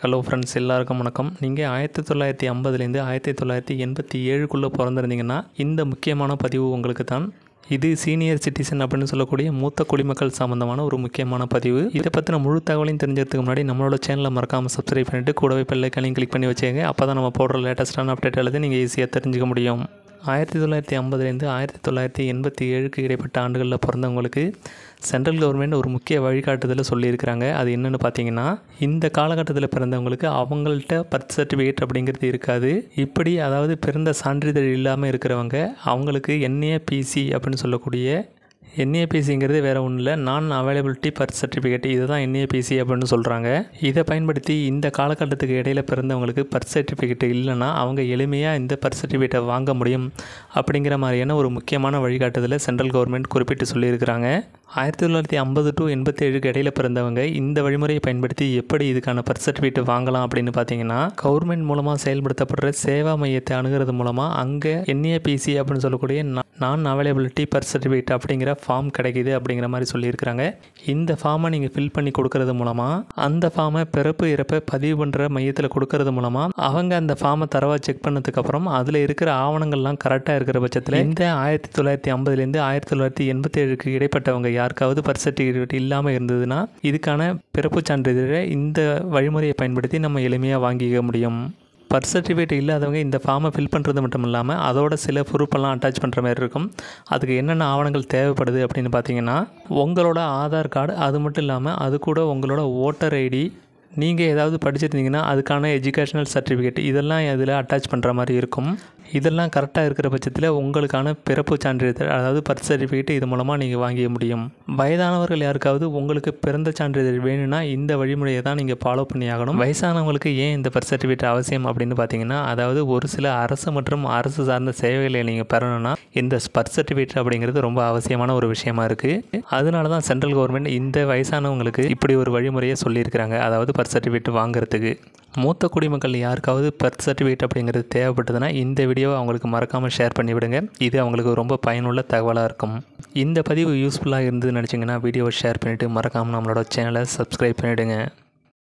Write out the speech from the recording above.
Hello friends, எல்லாருக்கும் வணக்கம். நீங்கள் 1950லேருந்து 1987க்குள்ளே பிறந்திருந்தீங்கன்னா இந்த முக்கியமான பதிவு உங்களுக்கு தான். இது சீனியர் சிட்டிசன் அப்படின்னு சொல்லக்கூடிய மூத்த குடிமக்கள் சம்மந்தமான ஒரு முக்கியமான பதிவு. இதை பற்றின முழு தகவலையும் தெரிஞ்சதுக்கு முன்னாடி நம்மளோட சேனலை மறக்காமல் சப்ஸ்கிரைப் பண்ணிவிட்டு கூடவே பெல் ஐக்கானையும் கிளிக் பண்ணி வச்சுங்க. அப்போ தான் நம்ம போடுற லேட்டஸ்ட்டான அப்டேட் எல்லாத்தையும் நீங்கள் ஈஸியாக தெரிஞ்சுக்க முடியும். 1950லேருந்து 1987க்கு இடைப்பட்ட ஆண்டுகளில் பிறந்தவங்களுக்கு சென்ட்ரல் கவர்மெண்ட் ஒரு முக்கிய வழிகாட்டுதலை சொல்லியிருக்கிறாங்க. அது என்னென்னு பார்த்தீங்கன்னா, இந்த காலகட்டத்தில் பிறந்தவங்களுக்கு அவங்கள்ட்ட பர்த் சர்டிஃபிகேட் அப்படிங்கிறது இருக்காது. இப்படி அதாவது பிறந்த சான்றிதழ் இல்லாமல் இருக்கிறவங்க அவங்களுக்கு NAPC அப்படின்னு சொல்லக்கூடிய NAPCங்கிறது வேறு ஒன்றும் இல்லை, நான் அவைலபிலிட்டி பர்த் சர்டிஃபிகேட். இதை தான் NAPC அப்படின்னு சொல்கிறாங்க. இதை பயன்படுத்தி இந்த காலகட்டத்துக்கு இடையில் பிறந்தவங்களுக்கு பர்த் சர்டிஃபிகேட் இல்லைன்னா அவங்க எளிமையாக இந்த பர்த் சர்டிஃபிகேட்டை வாங்க முடியும் அப்படிங்கிற மாதிரியான ஒரு முக்கியமான வழிகாட்டுதலை சென்ட்ரல் கவர்மெண்ட் குறிப்பிட்டு சொல்லியிருக்கிறாங்க. 1950 to 87க்கு இடையில் பிறந்தவங்க இந்த வழிமுறையை பயன்படுத்தி எப்படி இதுக்கான பர்த் சர்டிஃபிகேட் வாங்கலாம் அப்படின்னு பார்த்தீங்கன்னா, கவர்மெண்ட் மூலமாக செயல்படுத்தப்படுற சேவா மையத்தை அணுகிறது மூலமாக அங்கே NAPC அப்படின்னு சொல்லக்கூடிய நான் அவைலபிலிட்டி பர்த் சர்டிஃபிகேட் அப்படிங்கிற ஃபார்ம் கிடைக்கிது அப்படிங்கிற மாதிரி சொல்லியிருக்கிறாங்க. இந்த ஃபார்மை நீங்கள் ஃபில் பண்ணி கொடுக்கறது மூலமாக அந்த ஃபார்மை பிறப்பு இறப்பை பதிவு பண்ணுற மையத்தில் கொடுக்கறது மூலமாக அவங்க அந்த ஃபார்மை தரவாக செக் பண்ணதுக்கப்புறம் அதில் இருக்கிற ஆவணங்கள்லாம் கரெக்டாக இருக்கிற பட்சத்தில் இந்த 1950லேருந்து 1987க்கு இடைப்பட்டவங்க யாருக்காவது பர்த் சர்டிஃபிகேட் இல்லாமல் இருந்ததுன்னா இதுக்கான பிறப்பு சான்றிதழை இந்த வழிமுறையை பயன்படுத்தி நம்ம எளிமையாக வாங்கிக்க முடியும். பர்த் சர்டிஃபிகேட் இல்லாதவங்க இந்த ஃபார்மை ஃபில் பண்ணுறது மட்டும் இல்லாமல் அதோட சில ப்ரூஃபெல்லாம் அட்டாச் பண்ணுற மாதிரி இருக்கும். அதுக்கு என்னென்ன ஆவணங்கள் தேவைப்படுது அப்படின்னு பார்த்தீங்கன்னா, உங்களோட ஆதார் கார்டு, அது மட்டும் இல்லாமல் அது கூட உங்களோட ஓட்டர் ஐடி, நீங்கள் ஏதாவது படிச்சிருந்தீங்கன்னா அதுக்கான எஜுகேஷனல் சர்டிஃபிகேட், இதெல்லாம் இதில் அட்டாச் பண்ணுற மாதிரி இருக்கும். இதெல்லாம் கரெக்டாக இருக்கிற பட்சத்தில் உங்களுக்கான பிறப்பு சான்றிதழ் அதாவது பர்த் சர்டிஃபிகேட் இது மூலமாக நீங்கள் வாங்கிக்க முடியும். வயதானவர்கள் யாருக்காவது உங்களுக்கு பிறந்த சான்றிதழ் வேணும்னா இந்த வழிமுறையை தான் நீங்கள் ஃபாலோ பண்ணி ஆகணும். வயசானவங்களுக்கு ஏன் இந்த பர்த் சர்டிஃபிகேட் அவசியம் அப்படின்னு பார்த்தீங்கன்னா, அதாவது ஒரு சில அரசு மற்றும் அரசு சார்ந்த சேவைகளை நீங்கள் பெறணும்னா இந்த பர்த் சர்டிஃபிகேட் அப்படிங்கிறது ரொம்ப அவசியமான ஒரு விஷயமா இருக்குது. அதனால தான் சென்ட்ரல் கவர்மெண்ட் இந்த வயசானவங்களுக்கு இப்படி ஒரு வழிமுறையை சொல்லியிருக்கிறாங்க, அதாவது பர்த் சர்டிஃபிகேட் வாங்குறதுக்கு. மூத்த குடிமக்கள் யாருக்காவது பர்த் சர்டிஃபிகேட் அப்படிங்கிறது தேவைப்பட்டதுன்னா இந்த வீடியோவை அவங்களுக்கு மறக்காமல் ஷேர் பண்ணிவிடுங்க. இது அவங்களுக்கு ரொம்ப பயனுள்ள தகவலாக இருக்கும். இந்த பதிவு யூஸ்ஃபுல்லாக இருந்ததுன்னு நினச்சிங்கன்னா வீடியோவை ஷேர் பண்ணிவிட்டு மறக்காமல் நம்மளோட சேனலை சப்ஸ்கிரைப் பண்ணிவிடுங்க.